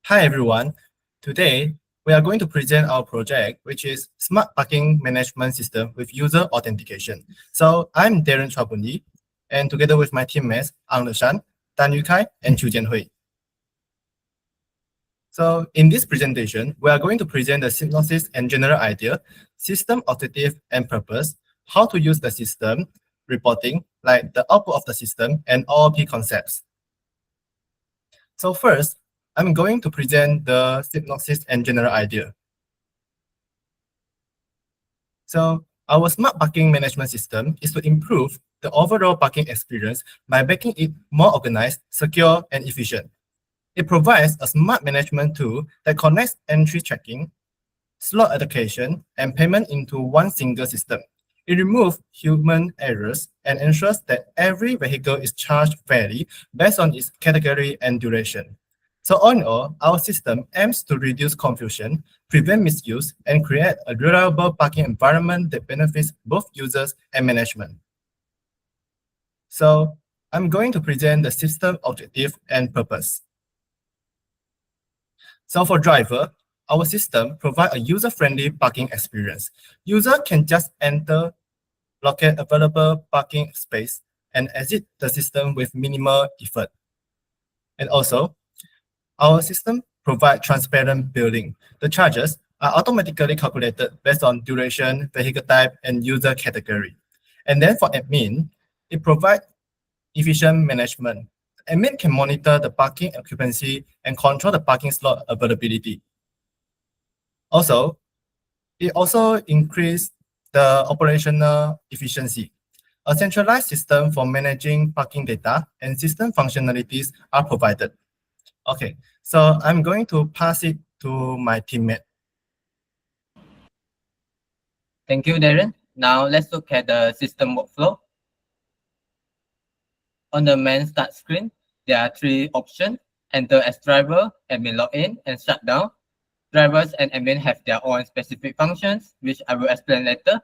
Hi everyone. Today, we are going to present our project, which is Smart Parking Management System with User Authentication. So I'm Darren Chua, and together with my teammates, Shan, Hui, and Jian Hui. So in this presentation, we are going to present the synopsis and general idea, system objective and purpose, how to use the system, reporting, like the output of the system, and OOP concepts. So first, I'm going to present the synopsis and general idea. So our smart parking management system is to improve the overall parking experience by making it more organized, secure, and efficient. It provides a smart management tool that connects entry tracking, slot allocation, and payment into one single system. It removes human errors and ensures that every vehicle is charged fairly based on its category and duration. So all in all, our system aims to reduce confusion, prevent misuse, and create a reliable parking environment that benefits both users and management. So I'm going to present the system objective and purpose. So for driver, our system provides a user-friendly parking experience. User can just enter, locate available parking space, and exit the system with minimal effort. And also, our system provides transparent billing. The charges are automatically calculated based on duration, vehicle type, and user category. And then for admin, it provides efficient management. Admin can monitor the parking occupancy and control the parking slot availability. Also, it also increased the operational efficiency. A centralized system for managing parking data and system functionalities are provided. Okay, so I'm going to pass it to my teammate. Thank you, Darren. Now let's look at the system workflow. On the main start screen, there are three options: enter as driver, admin login, and shutdown. Drivers and admin have their own specific functions, which I will explain later.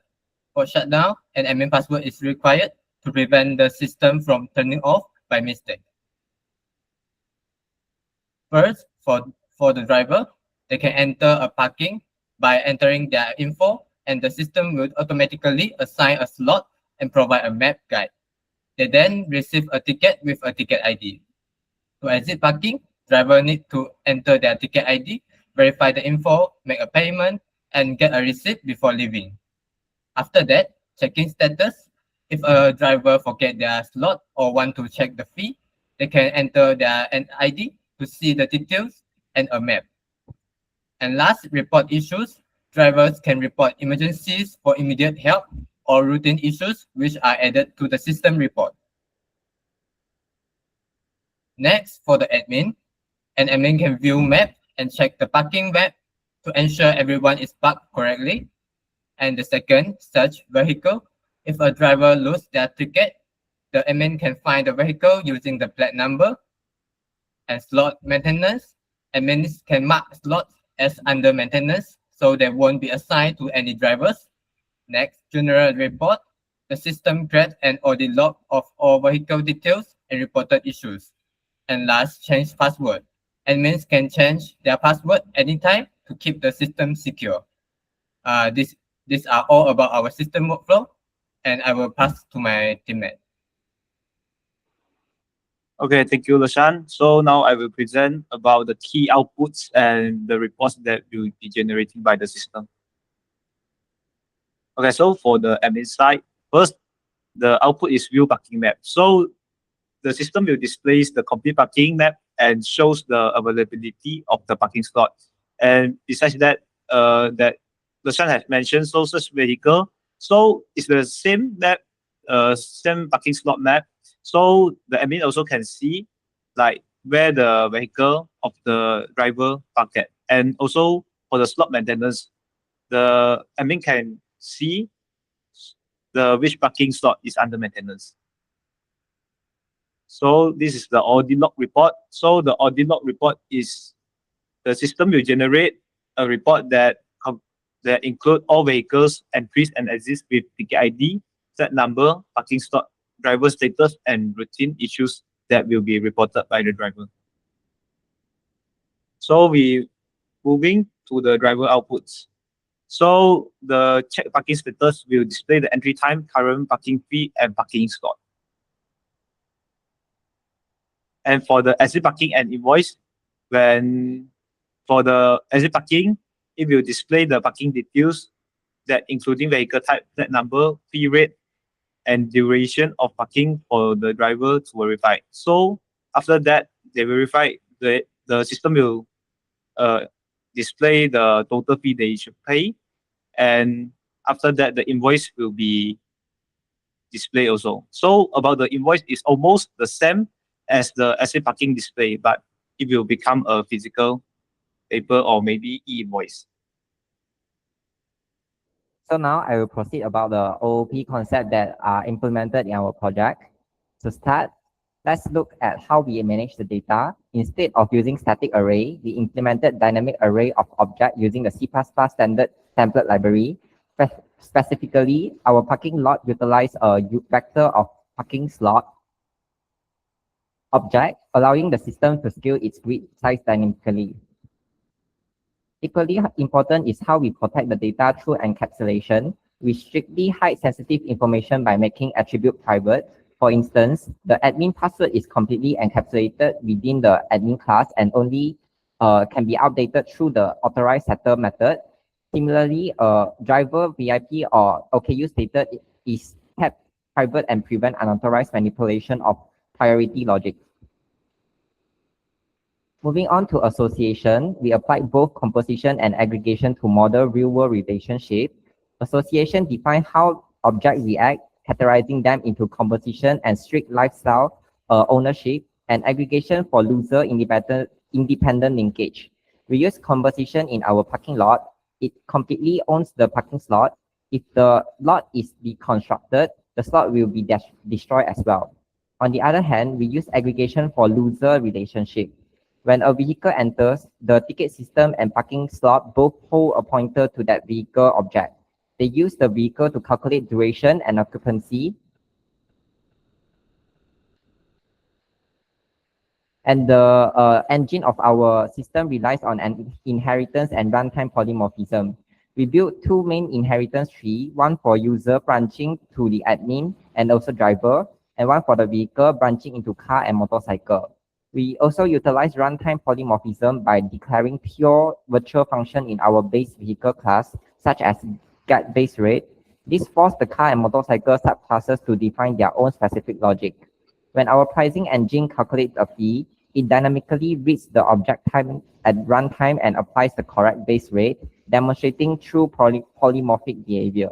For shutdown, an admin password is required to prevent the system from turning off by mistake. First, for the driver, they can enter a parking by entering their info, and the system will automatically assign a slot and provide a map guide. They then receive a ticket with a ticket ID. To exit parking, driver need to enter their ticket ID, verify the info, make a payment, and get a receipt before leaving. After that, checking status. If a driver forget their slot or want to check the fee, they can enter their ID to see the details and a map. And last, report issues. Drivers can report emergencies for immediate help or routine issues which are added to the system report. Next, for the admin, an admin can view map and check the parking map to ensure everyone is parked correctly. And the second, search vehicle. If a driver loses their ticket, the admin can find the vehicle using the plate number. And slot maintenance, admins can mark slots as under maintenance, so they won't be assigned to any drivers. Next, general report. The system creates an audit log of all vehicle details and reported issues. And last, change password. Admins can change their password anytime to keep the system secure. These are all about our system workflow, and I will pass to my teammate. Okay, thank you, Shan. So now I will present about the key outputs and the reports that will be generated by the system. Okay, so for the admin side, first, the output is view parking map. So the system will display the complete parking map and shows the availability of the parking slot. And besides that, that Shan has mentioned, so such vehicle, so it's the same map, same parking slot map. So the admin also can see like where the vehicle of the driver parked at. And also for the slot maintenance, the admin can see which parking slot is under maintenance. So this is the audit log report. So the audit log report is the system will generate a report that include all vehicles, entries and exits with ticket ID, set number, parking slot, driver status, and routine issues that will be reported by the driver. So we moving to the driver outputs. So the check parking status will display the entry time, current parking fee, and parking slot. And for the exit parking and invoice, for the exit parking, it will display the parking details that including vehicle type, plate number, fee rate, and duration of parking for the driver to verify. So after that, they verify the system will display the total fee they should pay. And after that, the invoice will be displayed also. So about the invoice is almost the same as the asset parking display, but it will become a physical paper or maybe e-invoice. So now I will proceed about the OOP concept that are implemented in our project. To start, let's look at how we manage the data. Instead of using static array, we implemented dynamic array of objects using the C++ standard template library. Specifically, our parking lot utilized a vector of parking slot object, allowing the system to scale its grid size dynamically. Equally important is how we protect the data through encapsulation. We strictly hide sensitive information by making attribute private. For instance, the admin password is completely encapsulated within the admin class and only can be updated through the authorized setter method. Similarly, driver, VIP, or OKU status is kept private and prevent unauthorized manipulation of priority logic. Moving on to association, we apply both composition and aggregation to model real-world relationship. Association defines how objects react, categorizing them into composition and strict lifestyle ownership, and aggregation for loser independent linkage. We use composition in our parking lot. It completely owns the parking slot. If the lot is deconstructed, the slot will be destroyed as well. On the other hand, we use aggregation for loser relationship. When a vehicle enters, the ticket system and parking slot both hold a pointer to that vehicle object. They use the vehicle to calculate duration and occupancy. And the engine of our system relies on an inheritance and runtime polymorphism. We built two main inheritance trees, one for user branching to the admin and also driver, and one for the vehicle branching into car and motorcycle. We also utilize runtime polymorphism by declaring pure virtual function in our base vehicle class, such as get base rate. This forces the car and motorcycle subclasses to define their own specific logic. When our pricing engine calculates a fee, it dynamically reads the object time at runtime and applies the correct base rate, demonstrating true polymorphic behavior.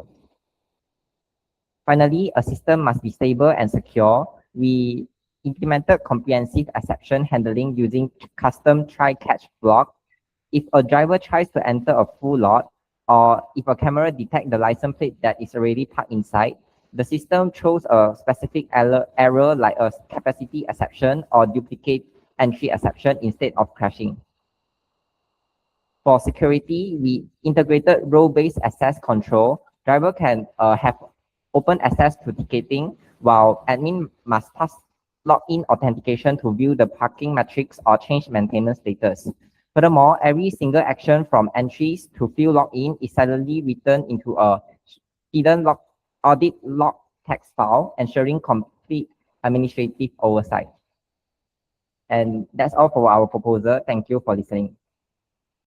Finally, a system must be stable and secure. We implemented comprehensive exception handling using custom try-catch block. If a driver tries to enter a full lot, or if a camera detects the license plate that is already parked inside, the system throws a specific error like a capacity exception or duplicate entry exception instead of crashing. For security, we integrated role-based access control. Driver can have open access to ticketing, while admin must pass login authentication to view the parking metrics or change maintenance status. Furthermore, every single action from entries to field login is silently written into a hidden audit log text file, ensuring complete administrative oversight. And that's all for our proposal. Thank you for listening.